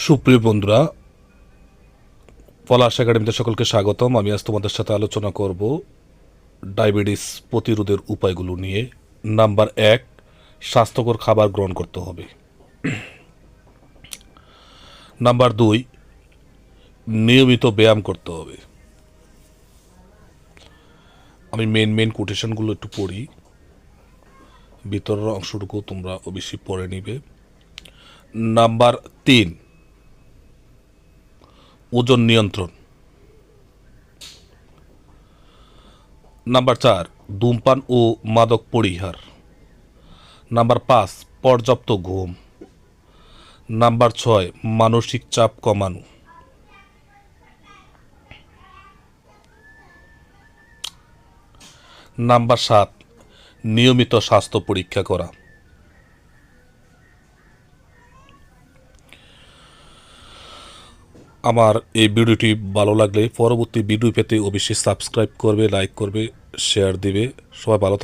সুপ্রিয় বন্ধুরা, পলাশ একাডেমিতে সকলকে স্বাগতম। আমি আজ তোমাদের সাথে আলোচনা করব ডায়াবেটিস প্রতিরোধের উপায়গুলো নিয়ে। নাম্বার 1, স্বাস্থ্যকর খাবার গ্রহণ করতে হবে। নাম্বার 2, নিয়মিত ব্যায়াম করতে হবে। আমি মেন কোটেশনগুলো একটু পড়ি, ভিতরের অংশটুকু তোমরা অবশ্যই পড়ে নিবে। নাম্বার 3, ওজন নিয়ন্ত্রণ। নাম্বার 4, ধূমপান ও মাদক পরিহার। নাম্বার 5, পর্যাপ্ত ঘুম। নাম্বার 6, মানসিক চাপ কমানো। নাম্বার 7, নিয়মিত স্বাস্থ্য পরীক্ষা করা। আমার এই ভিডিওটি ভালো লাগলে পরবর্তী ভিডিও পেতে অবশ্যই সাবস্ক্রাইব করবে, লাইক করবে, শেয়ার দিবে। সবাই ভালো থাকবে।